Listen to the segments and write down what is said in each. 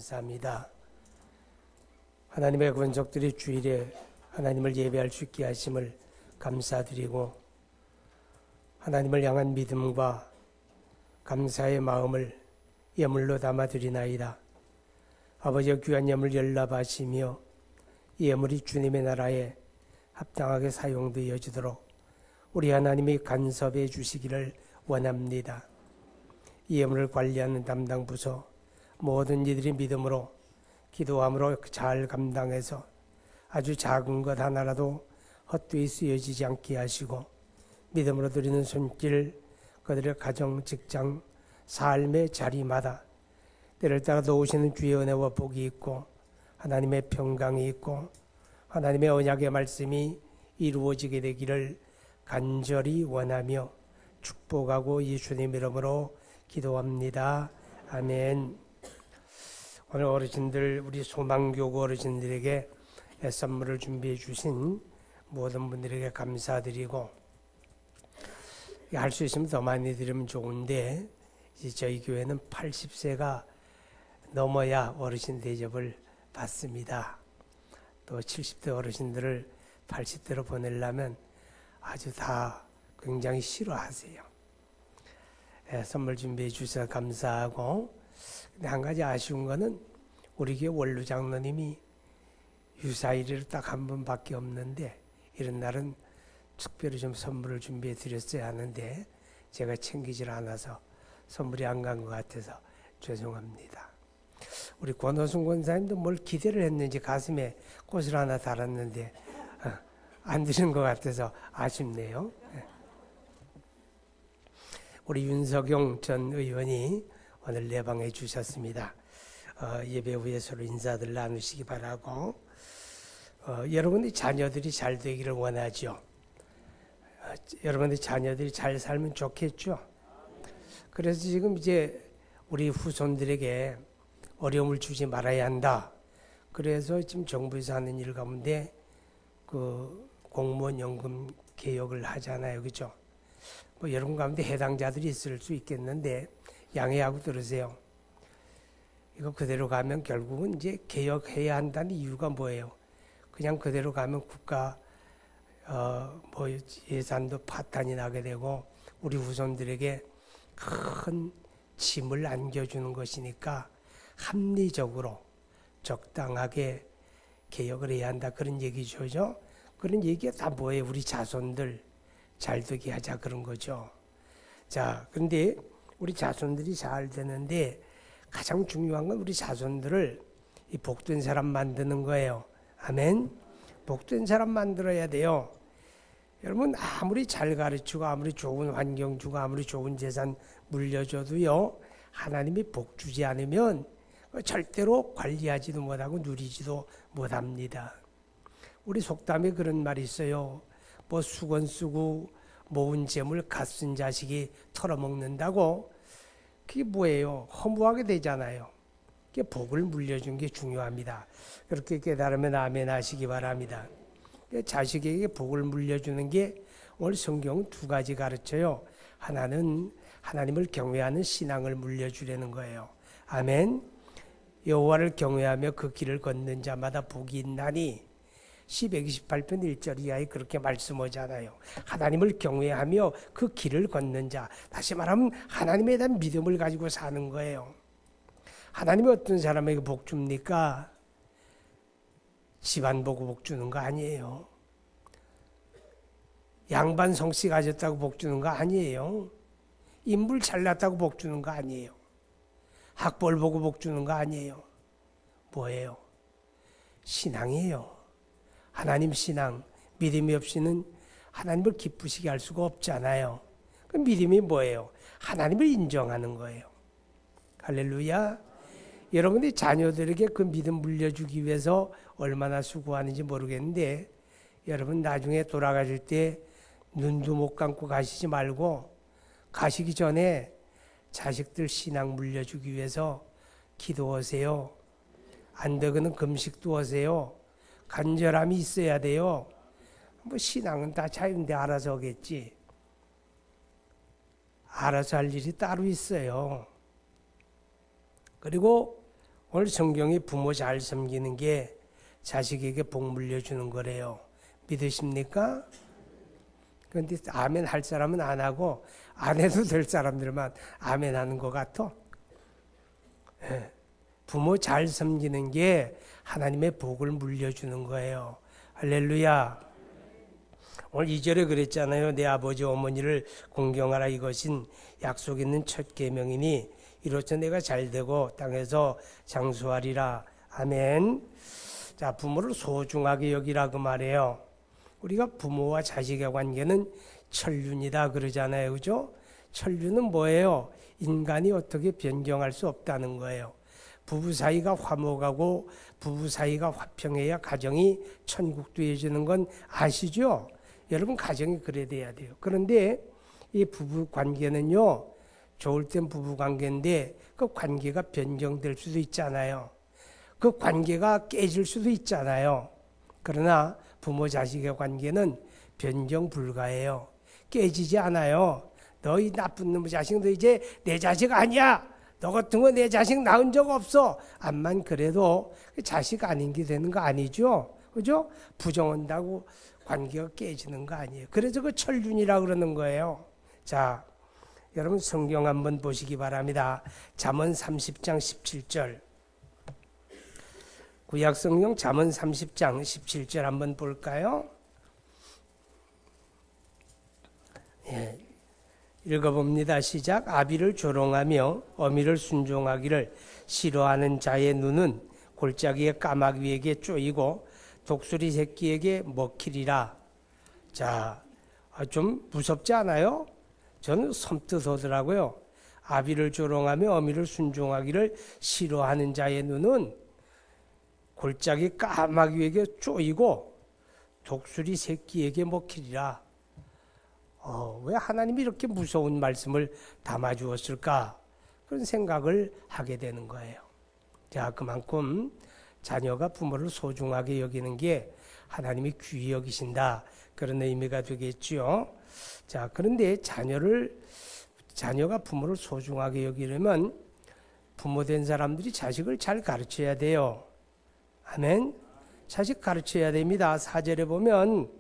감사합니다. 하나님의 권속들이 주일에 하나님을 예배할 수 있게 하심을 감사드리고 하나님을 향한 믿음과 감사의 마음을 예물로 담아드리나이다. 아버지의 귀한 예물 연락하시며 이 예물이 주님의 나라에 합당하게 사용되어지도록 우리 하나님이 간섭해 주시기를 원합니다. 이 예물을 관리하는 담당 부서 모든 이들이 믿음으로 기도함으로 잘 감당해서 아주 작은 것 하나라도 헛되이 쓰여지지 않게 하시고 믿음으로 드리는 손길 그들의 가정, 직장, 삶의 자리마다 때를 따라 도우시는 주의 은혜와 복이 있고 하나님의 평강이 있고 하나님의 언약의 말씀이 이루어지게 되기를 간절히 원하며 축복하고 예수님 이름으로 기도합니다. 아멘. 오늘 어르신들, 우리 소망교구 어르신들에게 선물을 준비해 주신 모든 분들에게 감사드리고 할 수 있으면 더 많이 드리면 좋은데 이제 저희 교회는 80세가 넘어야 어르신 대접을 받습니다. 또 70대 어르신들을 80대로 보내려면 아주 다 굉장히 싫어하세요. 선물 준비해 주셔서 감사하고 근데 한 가지 아쉬운 거는 우리 교회 원로 장로님이 유사일을 딱 한 번밖에 없는데 이런 날은 특별히 좀 선물을 준비해 드렸어야 하는데 제가 챙기질 않아서 선물이 안 간 것 같아서 죄송합니다. 우리 권호순 권사님도 뭘 기대를 했는지 가슴에 꽃을 하나 달았는데 안 드린 것 같아서 아쉽네요. 우리 윤석용 전 의원이 오늘 내방해 주셨습니다. 예배 후에 서로 인사들 나누시기 바라고 여러분의 자녀들이 잘 되기를 원하죠. 여러분의 자녀들이 잘 살면 좋겠죠. 그래서 지금 이제 우리 후손들에게 어려움을 주지 말아야 한다. 그래서 지금 정부에서 하는 일 가운데 그 공무원 연금 개혁을 하잖아요. 그죠? 뭐 여러분 가운데 해당자들이 있을 수 있겠는데 양해하고 들으세요. 이거 그대로 가면 결국은 이제 개혁해야 한다는 이유가 뭐예요? 그냥 그대로 가면 국가 뭐 예산도 파탄이 나게 되고 우리 후손들에게 큰 짐을 안겨주는 것이니까 합리적으로 적당하게 개혁을 해야 한다 그런 얘기죠. 그런 얘기가 다 뭐예요? 우리 자손들 잘 되게 하자 그런 거죠. 자, 그런데 우리 자손들이 잘 되는데 가장 중요한 건 우리 자손들을 이 복된 사람 만드는 거예요. 아멘. 복된 사람 만들어야 돼요. 여러분 아무리 잘 가르치고 아무리 좋은 환경 주고 아무리 좋은 재산 물려줘도요 하나님이 복 주지 않으면 절대로 관리하지도 못하고 누리지도 못합니다. 우리 속담에 그런 말이 있어요. 뭐 수건 쓰고 모은 재물 갓쓴 자식이 털어먹는다고. 그게 뭐예요? 허무하게 되잖아요. 그게 복을 물려준 게 중요합니다. 그렇게 깨달으면 아멘 하시기 바랍니다. 자식에게 복을 물려주는 게 오늘 성경은 두 가지 가르쳐요. 하나는 하나님을 경외하는 신앙을 물려주려는 거예요. 아멘. 여호와를 경외하며 그 길을 걷는 자마다 복이 있나니 시 128편 1절 이하에 그렇게 말씀하잖아요. 하나님을 경외하며 그 길을 걷는 자, 다시 말하면 하나님에 대한 믿음을 가지고 사는 거예요. 하나님이 어떤 사람에게 복 줍니까? 집안 보고 복 주는 거 아니에요. 양반 성씨 가졌다고 복 주는 거 아니에요. 인물 잘났다고 복 주는 거 아니에요. 학벌 보고 복 주는 거 아니에요. 뭐예요? 신앙이에요. 하나님 신앙, 믿음이 없이는 하나님을 기쁘시게 할 수가 없잖아요. 그 믿음이 뭐예요? 하나님을 인정하는 거예요. 할렐루야. 여러분이 자녀들에게 그 믿음 물려주기 위해서 얼마나 수고하는지 모르겠는데 여러분 나중에 돌아가실 때 눈도 못 감고 가시지 말고 가시기 전에 자식들 신앙 물려주기 위해서 기도하세요. 안 되거든 금식도 하세요. 간절함이 있어야 돼요. 뭐 신앙은 다 자유인데 알아서 하겠지. 알아서 할 일이 따로 있어요. 그리고 오늘 성경이 부모 잘 섬기는 게 자식에게 복 물려주는 거래요. 믿으십니까? 그런데 아멘 할 사람은 안 하고 안 해도 될 사람들만 아멘 하는 것 같아. 부모 잘 섬기는 게 하나님의 복을 물려주는 거예요. 할렐루야. 오늘 2절에 그랬잖아요. 내 아버지 어머니를 공경하라, 이것은 약속 있는 첫 계명이니 이로써 내가 잘되고 땅에서 장수하리라. 아멘. 자, 부모를 소중하게 여기라 그 말이에요. 우리가 부모와 자식의 관계는 천륜이다 그러잖아요. 그죠? 천륜은 뭐예요? 인간이 어떻게 변경할 수 없다는 거예요. 부부 사이가 화목하고 부부 사이가 화평해야 가정이 천국 되어지는 건 아시죠? 여러분, 가정이 그래야 돼요. 그런데 이 부부 관계는요, 좋을 땐 부부 관계인데 그 관계가 변경될 수도 있잖아요. 그 관계가 깨질 수도 있잖아요. 그러나 부모 자식의 관계는 변경 불가해요. 깨지지 않아요. 너희 나쁜 놈의 자식, 너 이제 내 자식 아니야. 너 같은 거 내 자식 낳은 적 없어. 암만 그래도 자식 아닌 게 되는 거 아니죠? 그죠? 부정한다고 관계가 깨지는 거 아니에요. 그래서 그 천륜이라고 그러는 거예요. 자, 여러분 성경 한번 보시기 바랍니다. 잠언 30장 17절. 구약 성경 잠언 30장 17절 한번 볼까요? 예, 읽어봅니다. 시작. 아비를 조롱하며 어미를 순종하기를 싫어하는 자의 눈은 골짜기의 까마귀에게 쪼이고 독수리 새끼에게 먹히리라. 자, 좀 무섭지 않아요? 저는 섬뜩하더라고요. 아비를 조롱하며 어미를 순종하기를 싫어하는 자의 눈은 골짜기 까마귀에게 쪼이고 독수리 새끼에게 먹히리라. 왜 하나님이 이렇게 무서운 말씀을 담아주었을까? 그런 생각을 하게 되는 거예요. 자, 그만큼 자녀가 부모를 소중하게 여기는 게 하나님이 귀히 여기신다, 그런 의미가 되겠죠. 자, 그런데 자녀가 부모를 소중하게 여기려면 부모 된 사람들이 자식을 잘 가르쳐야 돼요. 아멘. 자식 가르쳐야 됩니다. 4절에 보면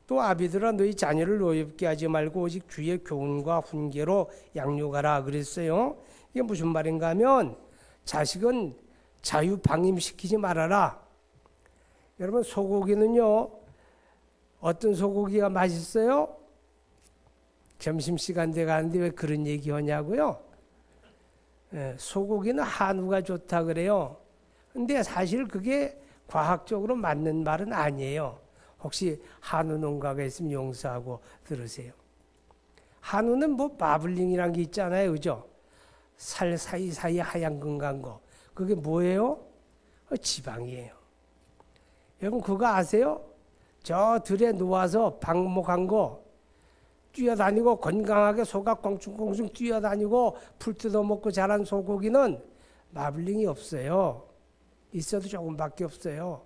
또 아비들아 너희 자녀를 노엽게 하지 말고 오직 주의 교훈과 훈계로 양육하라 그랬어요. 이게 무슨 말인가 하면 자식은 자유방임시키지 말아라. 여러분, 소고기는요, 어떤 소고기가 맛있어요? 점심시간 돼 가는데 왜 그런 얘기 하냐고요? 소고기는 한우가 좋다 그래요. 근데 사실 그게 과학적으로 맞는 말은 아니에요. 혹시 한우 농가가 있으면 용서하고 들으세요. 한우는 뭐 마블링이란 게 있잖아요. 그죠? 살 사이사이 하얀 건간 거. 그게 뭐예요? 지방이에요. 여러분 그거 아세요? 저 들에 누워서 방목한 거 뛰어다니고 건강하게 소가 꽁충꽁충 뛰어다니고 풀 뜯어먹고 자란 소고기는 마블링이 없어요. 있어도 조금밖에 없어요.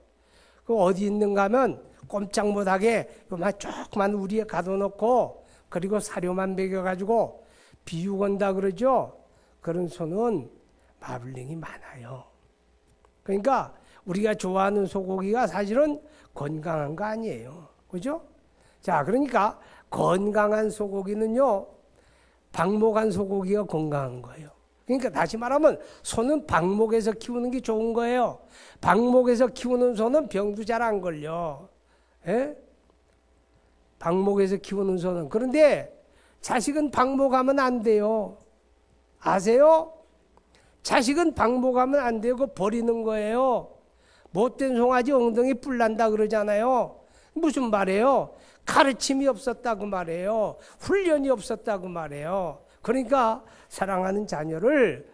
그 어디 있는가 하면 꼼짝 못하게 요만 조그만 우리에 가둬놓고 그리고 사료만 먹여가지고 비육한다 그러죠. 그런 소는 마블링이 많아요. 그러니까 우리가 좋아하는 소고기가 사실은 건강한 거 아니에요. 그죠? 자, 그러니까 건강한 소고기는요, 방목한 소고기가 건강한 거예요. 그러니까 다시 말하면 소는 방목에서 키우는 게 좋은 거예요. 방목에서 키우는 소는 병도 잘 안 걸려. 예? 방목에서 키우는 소는. 그런데 자식은 방목하면 안 돼요. 아세요? 자식은 방목하면 안 되고 버리는 거예요. 못된 송아지 엉덩이 뿔난다 그러잖아요. 무슨 말이에요? 가르침이 없었다고 말해요. 훈련이 없었다고 말해요. 그러니까 사랑하는 자녀를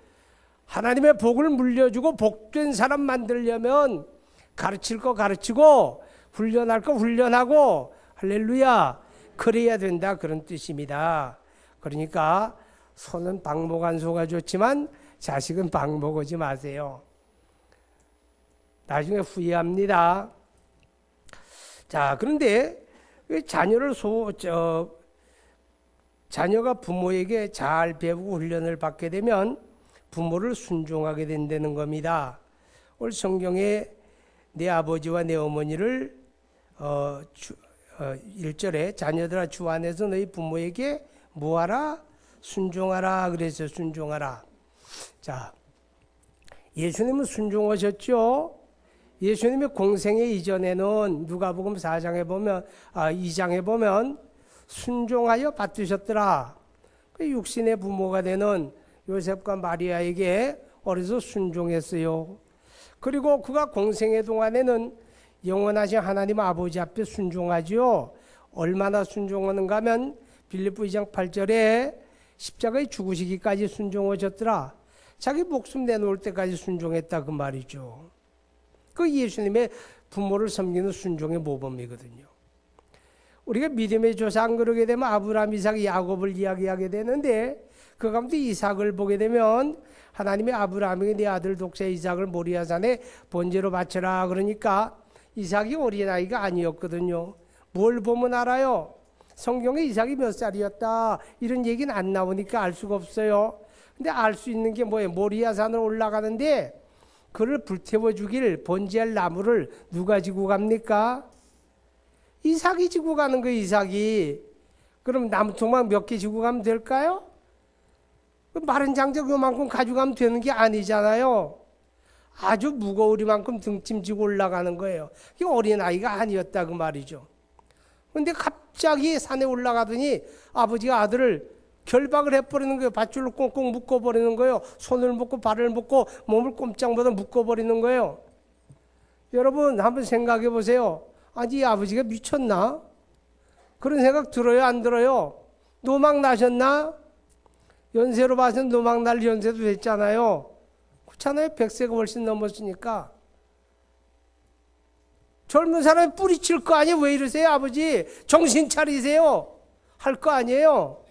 하나님의 복을 물려주고 복된 사람 만들려면 가르칠 거 가르치고 훈련할 거 훈련하고, 할렐루야, 그래야 된다, 그런 뜻입니다. 그러니까 소는 방목한 소가 좋지만 자식은 방목하지 마세요. 나중에 후회합니다. 자, 그런데 자녀가 부모에게 잘 배우고 훈련을 받게 되면 부모를 순종하게 된다는 겁니다. 오늘 성경에 내 아버지와 내 어머니를 1절에 자녀들아 주 안에서 너희 부모에게 뭐하라? 순종하라. 그래서 순종하라. 자, 예수님은 순종하셨죠? 예수님의 공생애 이전에는 누가복음 4장에 보면 2장에 보면 순종하여 받으셨더라. 육신의 부모가 되는 요셉과 마리아에게 어려서 순종했어요. 그리고 그가 공생애 동안에는 영원하신 하나님 아버지 앞에 순종하죠. 얼마나 순종하는가 하면 빌립보 2장 8절에 십자가에 죽으시기까지 순종하셨더라. 자기 목숨 내놓을 때까지 순종했다 그 말이죠. 그 예수님의 부모를 섬기는 순종의 모범이거든요. 우리가 믿음의 조상 그러게 되면 아브라함, 이삭, 야곱을 이야기하게 되는데 그 가운데 이삭을 보게 되면 하나님의 아브라함에게 내 아들 독자 이삭을 모리아산에 번제로 바쳐라 그러니까 이삭이 어린아이가 아니었거든요. 뭘 보면 알아요? 성경에 이삭이 몇 살이었다 이런 얘기는 안 나오니까 알 수가 없어요. 근데 알 수 있는 게 뭐예요? 모리아산을 올라가는데 그를 불태워 주길 번제할 나무를 누가 지고 갑니까? 이삭이 지고 가는 거예요. 이삭이. 그럼 나무토막 몇 개 지고 가면 될까요? 마른 장작 요만큼 가져가면 되는 게 아니잖아요. 아주 무거우리만큼 등짐지고 올라가는 거예요. 이게 어린아이가 아니었다 그 말이죠. 근데 갑자기 산에 올라가더니 아버지가 아들을 결박을 해버리는 거예요. 밧줄로 꽁꽁 묶어버리는 거예요. 손을 묶고 발을 묶고 몸을 꼼짝보다 묶어버리는 거예요. 여러분 한번 생각해 보세요. 아니 이 아버지가 미쳤나? 그런 생각 들어요? 안 들어요? 노망 나셨나? 연세로 봐서는 노망 날 연세도 됐잖아요. 그렇잖아요. 100세가 훨씬 넘었으니까. 젊은 사람이 뿌리칠 거 아니에요? 왜 이러세요 아버지? 정신 차리세요. 할 거 아니에요?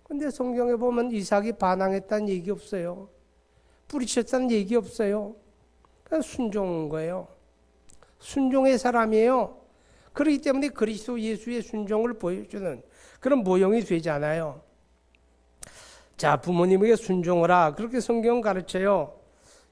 근데 성경에 보면 이삭이 반항했다는 얘기 없어요. 뿌리쳤다는 얘기 없어요. 그냥 순종한 거예요. 순종의 사람이에요. 그렇기 때문에 그리스도 예수의 순종을 보여주는 그런 모형이 되잖아요. 자, 부모님에게 순종하라. 그렇게 성경은 가르쳐요.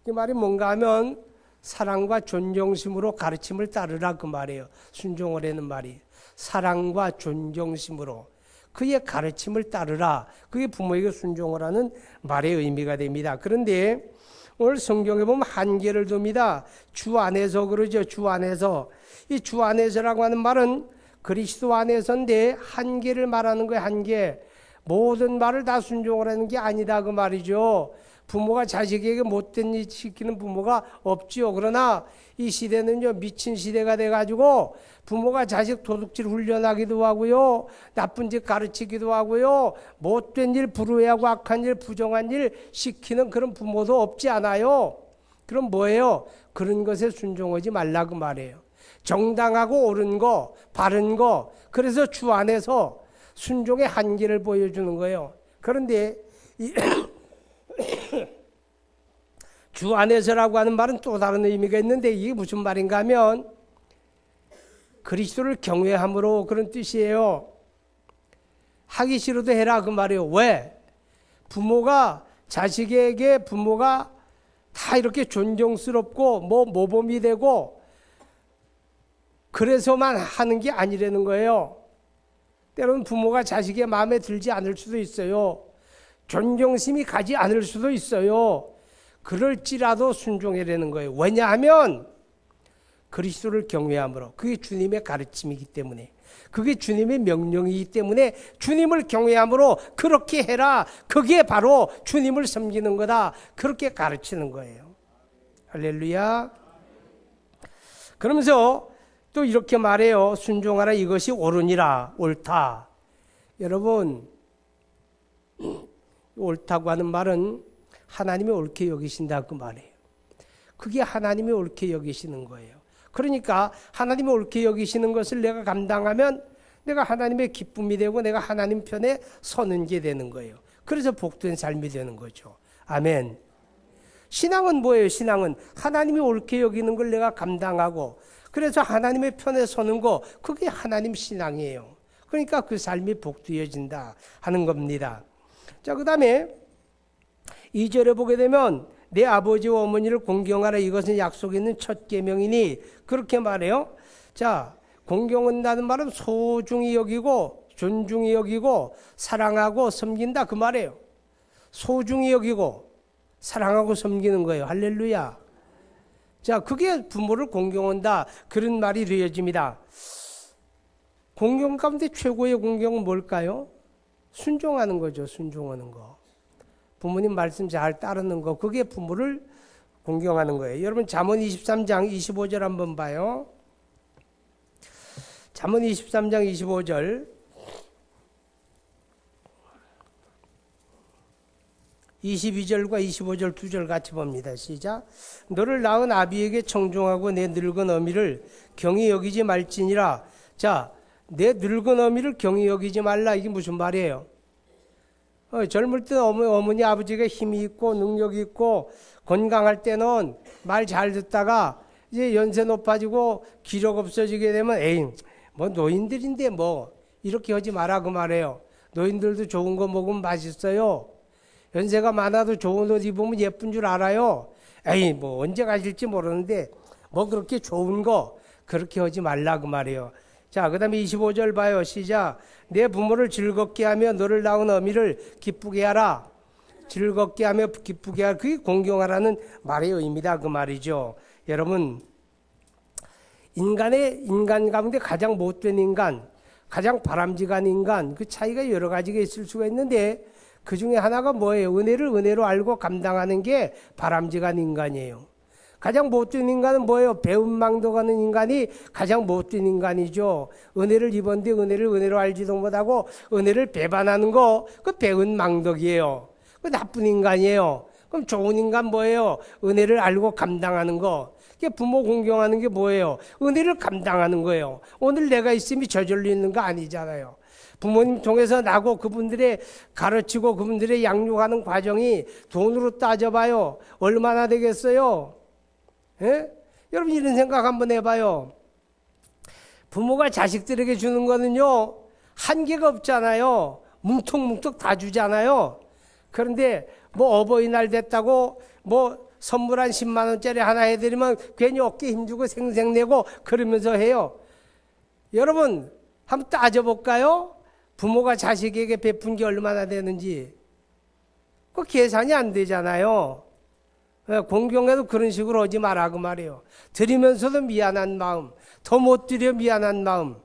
이 말이 뭔가 하면 사랑과 존경심으로 가르침을 따르라 그 말이에요. 순종하라는 말이. 사랑과 존경심으로 그의 가르침을 따르라. 그게 부모에게 순종하라는 말의 의미가 됩니다. 그런데 오늘 성경에 보면 한계를 둡니다. 주 안에서 그러죠. 주 안에서. 이 주 안에서라고 하는 말은 그리스도 안에서인데 한계를 말하는 거예요. 한계. 모든 말을 다 순종하라는 게 아니다 그 말이죠. 부모가 자식에게 못된 일 시키는 부모가 없지요. 그러나 이 시대는요 미친 시대가 돼가지고 부모가 자식 도둑질 훈련하기도 하고요, 나쁜 짓 가르치기도 하고요, 못된 일 불우해하고 악한 일 부정한 일 시키는 그런 부모도 없지 않아요. 그럼 뭐예요? 그런 것에 순종하지 말라 그 말이에요. 정당하고 옳은 거 바른 거, 그래서 주 안에서 순종의 한계를 보여주는 거예요. 그런데 주 안에서라고 하는 말은 또 다른 의미가 있는데 이게 무슨 말인가 하면 그리스도를 경외함으로 그런 뜻이에요. 하기 싫어도 해라 그 말이에요. 왜? 부모가 자식에게 부모가 다 이렇게 존경스럽고 모범이 되고 그래서만 하는 게 아니라는 거예요. 때로는 부모가 자식의 마음에 들지 않을 수도 있어요. 존경심이 가지 않을 수도 있어요. 그럴지라도 순종해라는 거예요. 왜냐하면 그리스도를 경외함으로, 그게 주님의 가르침이기 때문에, 그게 주님의 명령이기 때문에 주님을 경외함으로 그렇게 해라. 그게 바로 주님을 섬기는 거다. 그렇게 가르치는 거예요. 할렐루야. 그러면서 또 이렇게 말해요. 순종하라, 이것이 옳으니라. 옳다. 여러분, 옳다고 하는 말은 하나님이 옳게 여기신다 그 말이에요. 그게 하나님이 옳게 여기시는 거예요. 그러니까 하나님이 옳게 여기시는 것을 내가 감당하면 내가 하나님의 기쁨이 되고 내가 하나님 편에 서는 게 되는 거예요. 그래서 복된 삶이 되는 거죠. 아멘. 신앙은 뭐예요? 신앙은 하나님이 옳게 여기는 걸 내가 감당하고 그래서 하나님의 편에 서는 거, 그게 하나님 신앙이에요. 그러니까 그 삶이 복되어진다 하는 겁니다. 자, 그 다음에 2절에 보게 되면 내 아버지와 어머니를 공경하라 이것은 약속 있는 첫 계명이니 그렇게 말해요. 자, 공경한다는 말은 소중히 여기고 존중히 여기고 사랑하고 섬긴다 그 말이에요. 소중히 여기고 사랑하고 섬기는 거예요. 할렐루야. 자, 그게 부모를 공경한다 그런 말이 되어집니다. 공경 가운데 최고의 공경은 뭘까요? 순종하는 거죠. 순종하는 거. 부모님 말씀 잘 따르는 거. 그게 부모를 공경하는 거예요. 여러분 잠언 23장 25절 한번 봐요. 잠언 23장 25절 22절과 25절 두 절 같이 봅니다. 시작. 너를 낳은 아비에게 청종하고 내 늙은 어미를 경히 여기지 말지니라. 자, 내 늙은 어미를 경히 여기지 말라. 이게 무슨 말이에요? 젊을 때 어머니 아버지가 힘이 있고 능력이 있고 건강할 때는 말 잘 듣다가 이제 연세 높아지고 기력 없어지게 되면 에이 뭐 노인들인데 뭐 이렇게 하지 마라 그 말이에요. 노인들도 좋은 거 먹으면 맛있어요. 연세가 많아도 좋은 옷 입으면 예쁜 줄 알아요. 에이 뭐 언제 가실지 모르는데 뭐 그렇게 좋은 거 그렇게 하지 말라 그 말이에요. 자, 그 다음에 25절 봐요. 시작. 내 부모를 즐겁게 하며 너를 낳은 어미를 기쁘게 하라. 즐겁게 하며 기쁘게 하라. 그게 공경하라는 말의 의미다 그 말이죠. 여러분, 인간 가운데 가장 못된 인간, 가장 바람직한 인간, 그 차이가 여러 가지가 있을 수가 있는데 그 중에 하나가 뭐예요? 은혜를 은혜로 알고 감당하는 게 바람직한 인간이에요. 가장 못된 인간은 뭐예요? 배은망덕하는 인간이 가장 못된 인간이죠. 은혜를 입었는데 은혜를 은혜로 알지도 못하고 은혜를 배반하는 거, 그 배은망덕이에요. 그 나쁜 인간이에요. 그럼 좋은 인간 뭐예요? 은혜를 알고 감당하는 거. 부모 공경하는 게 뭐예요? 은혜를 감당하는 거예요. 오늘 내가 있음이 저절로 있는 거 아니잖아요. 부모님 통해서 나고 그분들의 가르치고 그분들의 양육하는 과정이 돈으로 따져봐요. 얼마나 되겠어요? 예? 여러분 이런 생각 한번 해봐요. 부모가 자식들에게 주는 거는요 한계가 없잖아요. 뭉툭뭉툭 다 주잖아요. 그런데 뭐 어버이날 됐다고 뭐 선물 한 10만 원짜리 하나 해드리면 괜히 어깨 힘주고 생색내고 그러면서 해요. 여러분 한번 따져볼까요? 부모가 자식에게 베푼 게 얼마나 되는지. 그 계산이 안 되잖아요. 공경에도 그런 식으로 하지 마라 그 말이에요. 드리면서도 미안한 마음, 더 못 드려 미안한 마음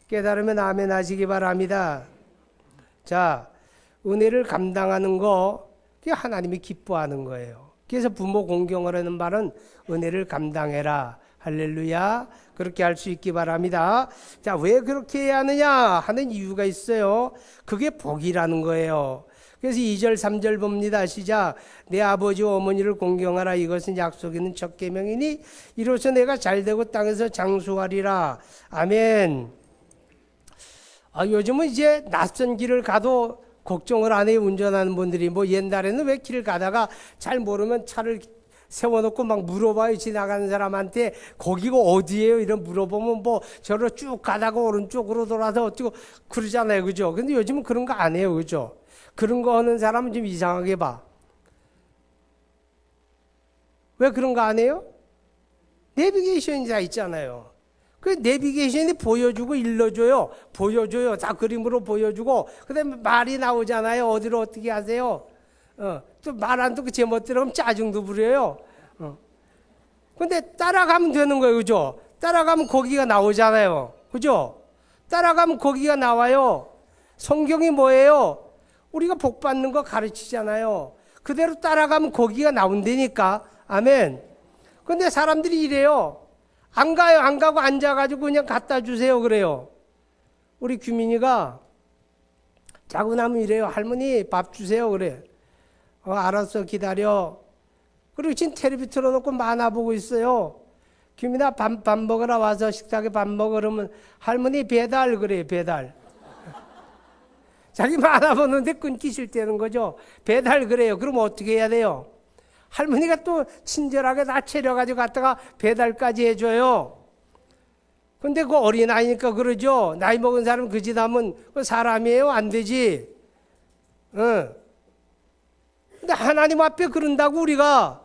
깨달으면 아멘 하시기 바랍니다. 자, 은혜를 감당하는 거 그게 하나님이 기뻐하는 거예요. 그래서 부모 공경을 하는 말은 은혜를 감당해라. 할렐루야. 그렇게 할 수 있기 바랍니다. 자, 왜 그렇게 해야 하느냐 하는 이유가 있어요. 그게 복이라는 거예요. 그래서 2절 3절 봅니다. 시작. 내 아버지와 어머니를 공경하라. 이것은 약속 있는 첫 계명이니 이로써 내가 잘되고 땅에서 장수하리라. 아멘. 요즘은 이제 낯선 길을 가도 걱정을 안 해요. 운전하는 분들이. 뭐 옛날에는 왜 길을 가다가 잘 모르면 차를 세워놓고 막 물어봐요. 지나가는 사람한테 거기가 어디예요? 이런 물어보면 뭐 저로 쭉 가다가 오른쪽으로 돌아서 어쩌고 그러잖아요. 그죠? 근데 요즘은 그런 거 안 해요. 그죠? 그런 거 하는 사람은 좀 이상하게 봐. 왜 그런 거 안 해요? 내비게이션이 다 있잖아요. 그 내비게이션이 보여주고 일러줘요. 보여줘요. 다 그림으로 보여주고 그 다음에 말이 나오잖아요. 어디로 어떻게 하세요? 또 말 안 듣고 제멋대로 하면 짜증도 부려요. 근데 따라가면 되는 거예요. 그죠? 따라가면 거기가 나오잖아요. 그죠? 따라가면 거기가 나와요. 성경이 뭐예요? 우리가 복 받는 거 가르치잖아요. 그대로 따라가면 거기가 나온다니까. 아멘. 근데 사람들이 이래요. 안 가요. 안 가고 앉아가지고 그냥 갖다 주세요. 그래요. 우리 규민이가 자고 나면 이래요. 할머니 밥 주세요. 그래. 알았어. 기다려. 그리고 지금 텔레비 틀어놓고 만화 보고 있어요. 규민아 밥 먹으러 와서 식탁에 밥 먹으러 그러면 할머니 배달 그래요. 배달. 자기 만화 보는데 끊기 싫다는 거죠. 배달 그래요. 그럼 어떻게 해야 돼요? 할머니가 또 친절하게 다 차려가지고 갔다가 배달까지 해줘요. 근데 그 어린아이니까 그러죠. 나이 먹은 사람 그 짓 하면 그 사람이에요? 안 되지. 근데 하나님 앞에 그런다고 우리가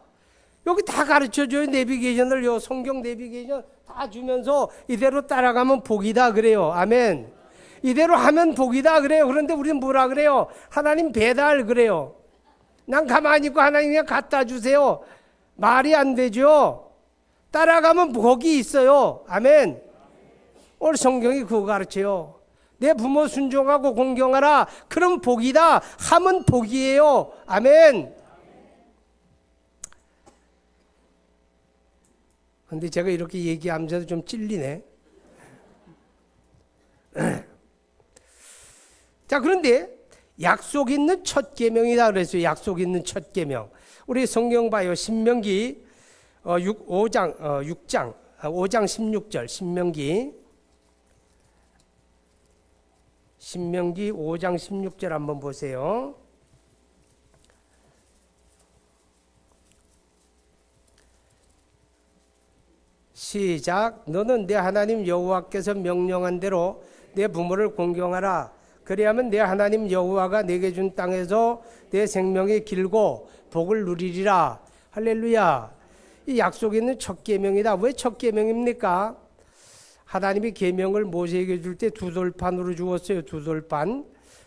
여기 다 가르쳐줘요. 내비게이션을요. 성경 내비게이션 다 주면서 이대로 따라가면 복이다 그래요. 아멘. 이대로 하면 복이다 그래요. 그런데 우리는 뭐라 그래요? 하나님 배달 그래요. 난 가만히 있고 하나님 그냥 갖다 주세요. 말이 안 되죠. 따라가면 복이 있어요. 아멘. 오늘 성경이 그거 가르쳐요. 내 부모 순종하고 공경하라. 그럼 복이다. 하면 복이에요. 아멘. 근데 제가 이렇게 얘기하면서도 좀 찔리네. 자, 그런데 약속 있는 첫 계명이다 그랬어요. 약속 있는 첫 계명. 우리 성경 봐요. 신명기 5장 16절. 신명기 5장 16절 한번 보세요. 시작. 너는 내 하나님 여호와께서 명령한 대로 내 부모를 공경하라. 그리하면 내 하나님 여호와가 내게 준 땅에서 내 생명이 길고 복을 누리리라. 할렐루야. 이 약속 있는 첫 계명이다. 왜 첫 계명입니까? 하나님이 계명을 모세에게 줄 때 두 돌판으로 주었어요. 두 돌판.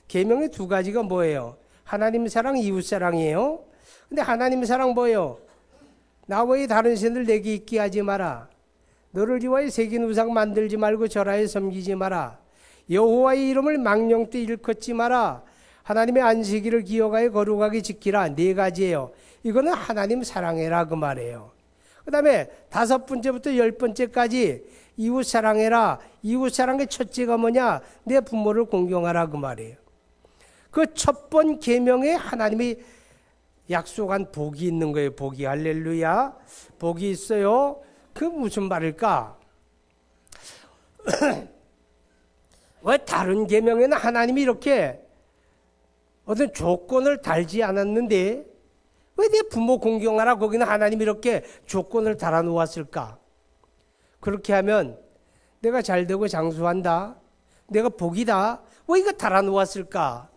계명의 두 가지가 뭐예요? 하나님 사랑, 이웃 사랑이에요. 근데 하나님 사랑 뭐예요? 나 외에 다른 신을 내게 있게 하지 마라. 너를 위하여 새긴 우상 만들지 말고 절하여 섬기지 마라. 여호와의 이름을 망령 때 일컫지 마라. 하나님의 안식일을 기억하여 거룩하게 지키라. 네 가지예요. 이거는 하나님 사랑해라 그 말이에요. 그 다음에 5번째부터 10번째까지 이웃 사랑해라. 이웃 사랑의 첫째가 뭐냐? 내 부모를 공경하라 그 말이에요. 그 첫 번 계명에 하나님이 약속한 복이 있는 거예요. 복이. 할렐루야. 복이 있어요. 그 무슨 말일까? 왜 다른 계명에는 하나님이 이렇게 어떤 조건을 달지 않았는데 왜 내 부모 공경하라 거기는 하나님이 이렇게 조건을 달아 놓았을까? 그렇게 하면 내가 잘되고 장수한다. 내가 복이다. 왜 이거 달아 놓았을까?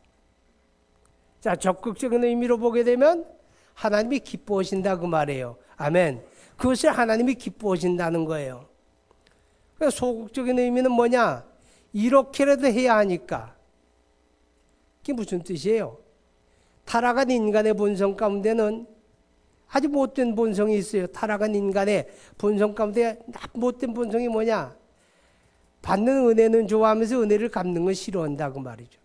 자, 적극적인 의미로 보게 되면 하나님이 기뻐하신다 그 말이에요. 아멘. 그것을 하나님이 기뻐하신다는 거예요. 그래서 소극적인 의미는 뭐냐? 이렇게라도 해야 하니까. 그게 무슨 뜻이에요? 타락한 인간의 본성 가운데는 아주 못된 본성이 있어요. 타락한 인간의 본성 가운데 못된 본성이 뭐냐? 받는 은혜는 좋아하면서 은혜를 갚는 건 싫어한다 그 말이죠.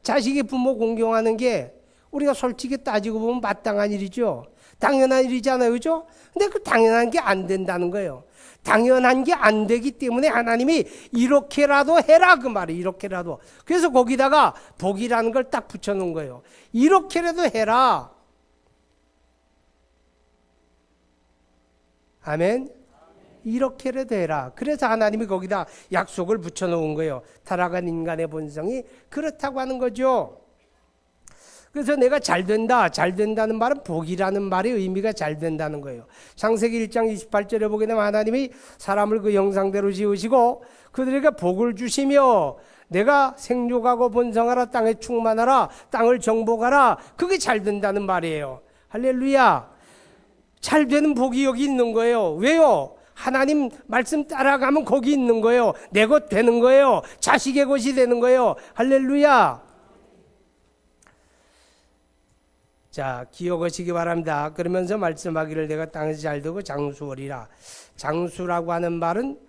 자식이 부모 공경하는 게 우리가 솔직히 따지고 보면 마땅한 일이죠. 당연한 일이잖아요. 그죠? 근데 그 당연한 게 안 된다는 거예요. 당연한 게 안 되기 때문에 하나님이 이렇게라도 해라 그 말이에요. 이렇게라도. 그래서 거기다가 복이라는 걸 딱 붙여놓은 거예요. 이렇게라도 해라. 아멘. 이렇게라도 해라. 그래서 하나님이 거기다 약속을 붙여놓은 거예요. 타락한 인간의 본성이 그렇다고 하는 거죠. 그래서 내가 잘 된다는 말은 복이라는 말의 의미가 잘 된다는 거예요. 창세기 1장 28절에 보게 되면 하나님이 사람을 그 형상대로 지으시고 그들에게 복을 주시며 내가 생육하고 번성하라, 땅에 충만하라, 땅을 정복하라. 그게 잘 된다는 말이에요. 할렐루야. 잘 되는 복이 여기 있는 거예요. 왜요? 하나님 말씀 따라가면 거기 있는 거예요. 내 것 되는 거예요. 자식의 것이 되는 거예요. 할렐루야. 자, 기억하시기 바랍니다. 그러면서 말씀하기를 내가 땅에서 잘 되고 장수하리라. 장수라고 하는 말은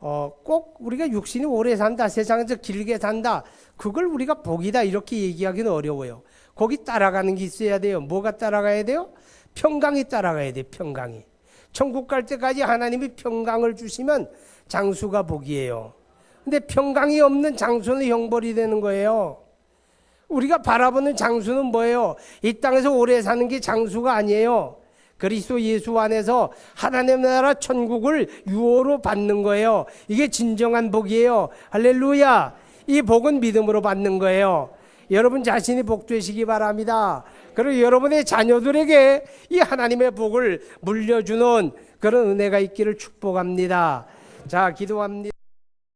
꼭 우리가 육신이 오래 산다, 세상에서 길게 산다, 그걸 우리가 복이다 이렇게 얘기하기는 어려워요. 거기 따라가는 게 있어야 돼요. 뭐가 따라가야 돼요? 평강이 따라가야 돼요. 평강이. 천국 갈 때까지 하나님이 평강을 주시면 장수가 복이에요. 근데 평강이 없는 장수는 형벌이 되는 거예요. 우리가 바라보는 장수는 뭐예요? 이 땅에서 오래 사는 게 장수가 아니에요. 그리스도 예수 안에서 하나님의 나라 천국을 유호로 받는 거예요. 이게 진정한 복이에요. 할렐루야. 이 복은 믿음으로 받는 거예요. 여러분 자신이 복되시기 바랍니다. 그리고 여러분의 자녀들에게 이 하나님의 복을 물려주는 그런 은혜가 있기를 축복합니다. 자, 기도합니다.